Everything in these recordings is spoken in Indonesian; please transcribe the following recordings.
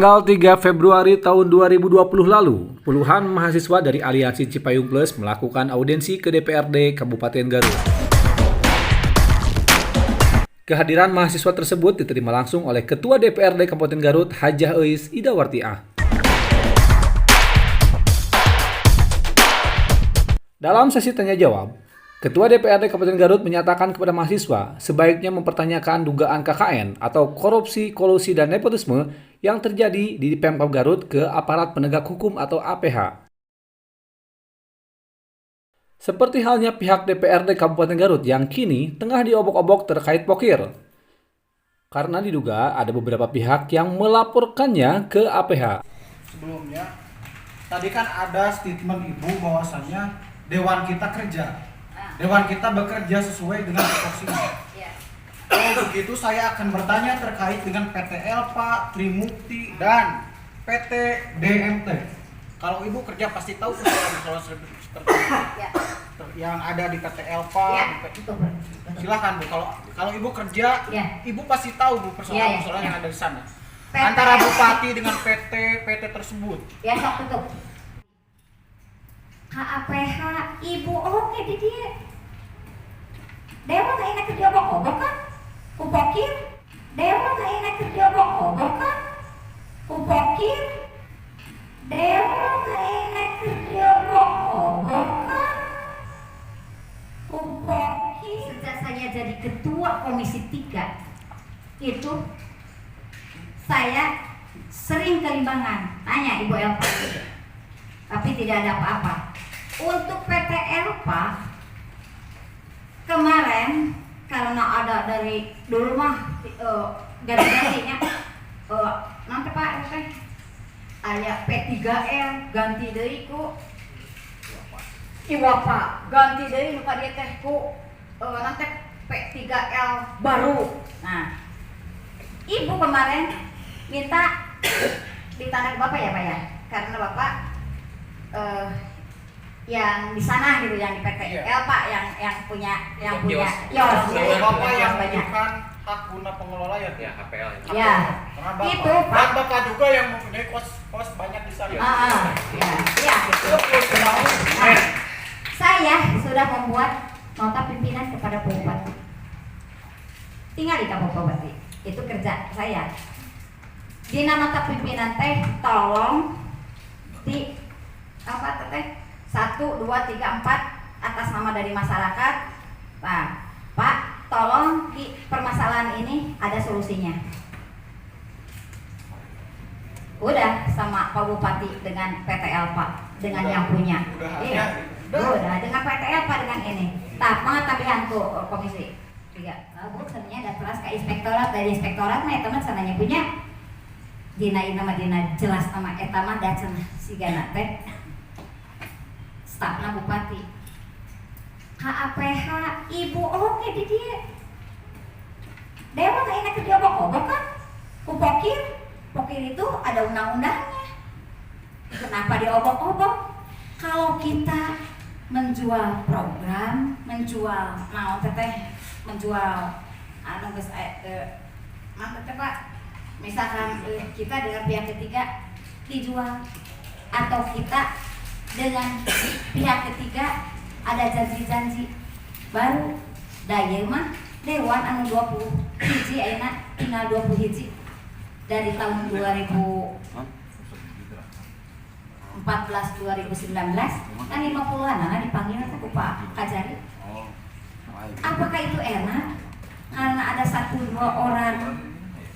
Tanggal 3 Februari tahun 2020 lalu, puluhan mahasiswa dari Aliansi Cipayung Plus melakukan audiensi ke DPRD Kabupaten Garut. Kehadiran mahasiswa tersebut diterima langsung oleh Ketua DPRD Kabupaten Garut, Hajah Eis Idawartiah. Dalam sesi tanya jawab, Ketua DPRD Kabupaten Garut menyatakan kepada mahasiswa sebaiknya mempertanyakan dugaan KKN atau korupsi, kolusi, dan nepotisme yang terjadi di Pemkab Garut ke aparat penegak hukum atau APH. Seperti halnya pihak DPRD Kabupaten Garut yang kini tengah diobok-obok terkait pokir. Karena diduga ada beberapa pihak yang melaporkannya ke APH. Sebelumnya, tadi kan ada statement Ibu bahwasannya Dewan kita kerja. Dewan kita bekerja sesuai dengan tupoksinya. Kalau begitu saya akan bertanya terkait dengan PT Elpa, Trimukti, dan PT DMT. Kalau Ibu kerja pasti tahu persoalan seperti yang ada di PT Elpa. Silahkan Bu, kalau Ibu kerja, Ibu pasti tahu Bu persoalan-persoalan yang ada di sana. Antara Bupati dengan PT tersebut. Ya, sok tutup. KAPH Ibu oke di dia. Dewa gak enak kerja obok-obok kan? Kupokir. Dewa gak enak kerja obok-obok kan? Kupokir. Dewa gak enak kerja obok-obok kan? Kupokir. Sejak saya jadi ketua komisi 3 itu saya sering ke Limbangan. Tanya Ibu Elpa, tapi tidak ada apa-apa. Untuk PT Elpa kemarin karena ada dari dulu mah ganti-gantinya nanti Pak aya P3L ganti deui ku Iwapa ganti deui nu ka dieu teh ku nanti P3L baru. Nah, Ibu kemarin minta ditangani Bapak ya Pak ya, karena Bapak yang di sana gitu, yang di PT Elpa yang punya yos Bapak yang menunjukkan hak guna pengelola ya HPL. Ya. Itu Pak. Bapak juga yang mempunyai kos banyak di sana. Ya. Saya sudah membuat nota pimpinan kepada Pak Bupati. Tinggal di Pak Bupati. Itu kerja saya. Di nota pimpinan teh tolong di apa teh 1, 2, 3, 4 atas nama dari masyarakat. Nah, Pak, tolong di permasalahan ini ada solusinya. Udah sama Pak Bupati dengan PT Elpa dengan yang punya. Udah dengan PT Elpa dengan ini. Pengetahuan ku komisi 3. Bu, sebenarnya ada teras ke inspektorat, dari inspektorat mah teman sananya punya. Dina jelas nama eta mah da cenah sigana teh stafna Bupati. KAPH Ibu oke di dia. Dewa gak enak kerja obok-obok kan? Kupokir. Pokir itu ada undang-undangnya. Kenapa diobok-obok? Kalau kita menjual program, menjual menjual anu geus Pak. Misalkan kita dengan pihak ketiga dijual atau kita dengan pihak ketiga ada janji-janji baru daya mah Dewan anu 20 hiji ayeuna tinggal 20 hiji dari tahun 2014 2019 kan 50-an dipanggil ku Pak Kajari. Apakah itu enak? Karena ada 1-2 orang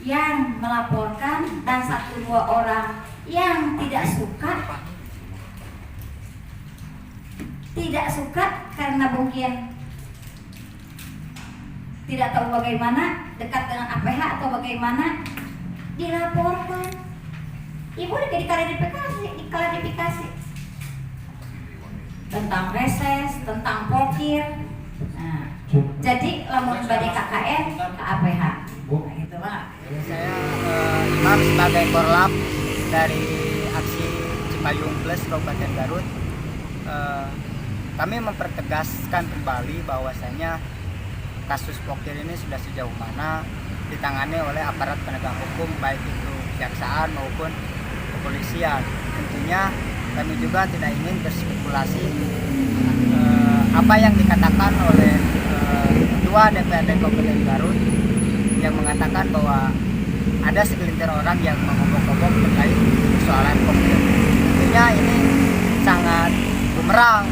yang melaporkan dan 1-2 orang yang tidak suka karena mungkin tidak tahu bagaimana dekat dengan APH atau bagaimana dilaporkan. Ibu diklarifikasi tentang reses, tentang pokir. Nah, jadi lamun bade KKN ke APH. Nah, gitu lah. Saya Imam sebagai Korlap dari Aksi Cipayung Plus Kabupaten Garut. Kami mempertegaskan kembali bahwasanya kasus pokir ini sudah sejauh mana ditangani oleh aparat penegak hukum, baik itu kejaksaan maupun kepolisian. Tentunya kami juga tidak ingin berspekulasi apa yang dikatakan oleh Ketua DPRD Kabupaten Garut yang mengatakan bahwa ada segelintir orang yang mengobok-obok terkait persoalan konkret. Tentunya ini sangat bumerang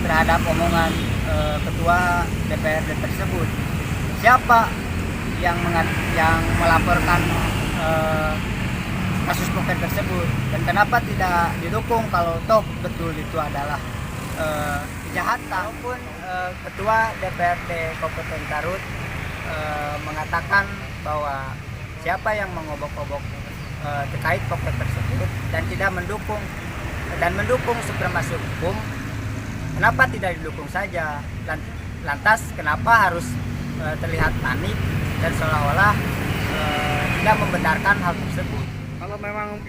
terhadap omongan Ketua DPRD tersebut. Siapa yang melaporkan kasus poker tersebut dan kenapa tidak didukung kalau toh betul itu adalah kejahatan? Maupun Ketua DPRD Kabupaten Garut mengatakan bahwa siapa yang mengobok-obok terkait poker tersebut dan tidak mendukung supremasi hukum, kenapa tidak didukung saja? Lantas kenapa harus terlihat panik dan seolah-olah tidak membenarkan hal tersebut? Kalau memang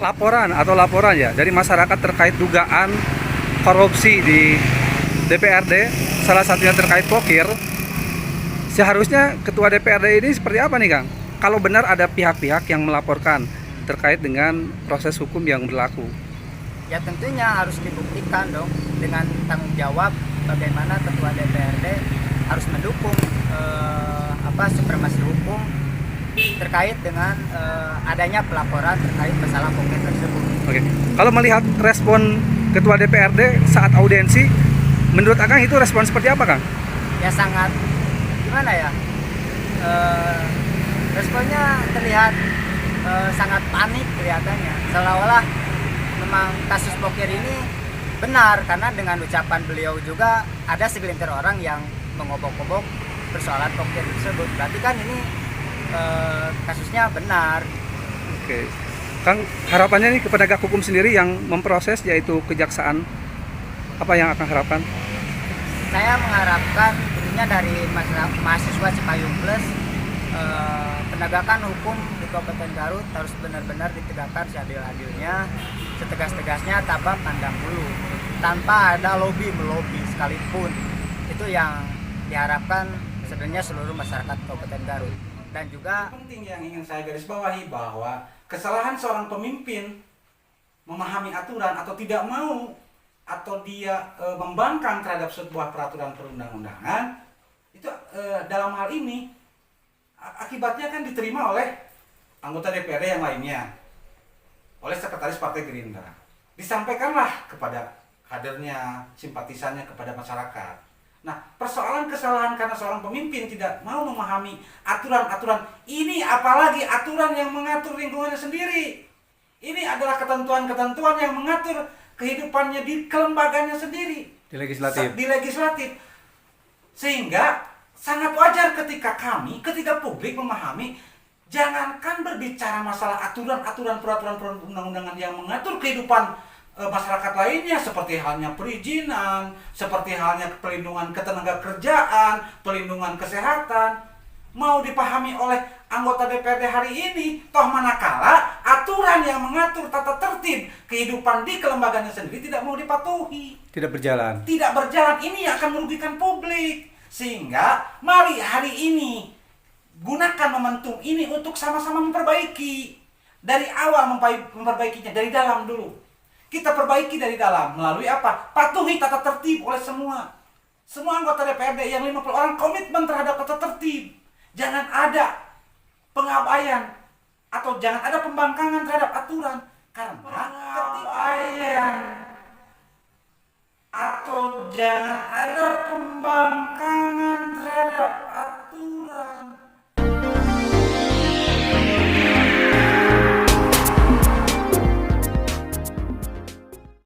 laporan ya dari masyarakat terkait dugaan korupsi di DPRD, salah satunya terkait pokir, seharusnya Ketua DPRD ini seperti apa nih Kang? Kalau benar ada pihak-pihak yang melaporkan terkait dengan proses hukum yang berlaku. Ya tentunya harus dibuktikan dong dengan tanggung jawab bagaimana Ketua DPRD harus mendukung supremasi hukum terkait dengan adanya pelaporan terkait masalah poker tersebut. Oke. Kalau melihat respon Ketua DPRD saat audiensi, menurut Akang itu respon seperti apa, Kang? Ya sangat gimana ya? Responnya terlihat sangat panik kelihatannya. Seolah-olah memang kasus poker ini benar karena dengan ucapan beliau juga ada segelintir orang yang mengobok-obok persoalan poker tersebut. Berarti kan ini kasusnya benar. Oke. Kang, harapannya nih ke penegak hukum sendiri yang memproses yaitu kejaksaan, apa yang akan harapkan? Saya mengharapkan tentunya dari mahasiswa Cipayung Plus penegakan hukum di Kabupaten Garut harus benar-benar ditegakkan seadil-adilnya, setegas-tegasnya tanpa pandang bulu, tanpa ada lobby-melobi sekalipun. Itu yang diharapkan sebenarnya seluruh masyarakat Kabupaten Garut. Dan juga penting yang ingin saya garis bawahi bahwa kesalahan seorang pemimpin memahami aturan atau tidak mau atau dia membangkang terhadap sebuah peraturan perundang-undangan itu dalam hal ini akibatnya kan diterima oleh anggota DPRD yang lainnya, oleh sekretaris Partai Gerindra, disampaikanlah kepada kadernya, simpatisannya, kepada masyarakat. Nah, persoalan kesalahan karena seorang pemimpin tidak mau memahami aturan-aturan ini, apalagi aturan yang mengatur lingkungannya sendiri. Ini adalah ketentuan-ketentuan yang mengatur kehidupannya di kelembagaannya sendiri. Di legislatif. Di legislatif. Sehingga sangat wajar ketika publik memahami, jangankan berbicara masalah aturan-aturan peraturan perundang-undangan yang mengatur kehidupan masyarakat lainnya, seperti halnya perizinan, seperti halnya perlindungan ketenagakerjaan, perlindungan kesehatan, mau dipahami oleh anggota DPRD hari ini, toh manakala aturan yang mengatur tata tertib kehidupan di kelembagaannya sendiri tidak mau dipatuhi, Tidak berjalan. ini akan merugikan publik. Sehingga mari hari ini gunakan momentum ini untuk sama-sama memperbaiki. Dari awal memperbaikinya dari dalam dulu. Kita perbaiki dari dalam melalui apa? Patuhi tata tertib oleh semua anggota DPRD yang 50 orang komitmen terhadap tata tertib. Jangan ada pengabaian atau jangan ada pembangkangan terhadap aturan, karena pengabaian atau jangan ada pembangkangan terhadap aturan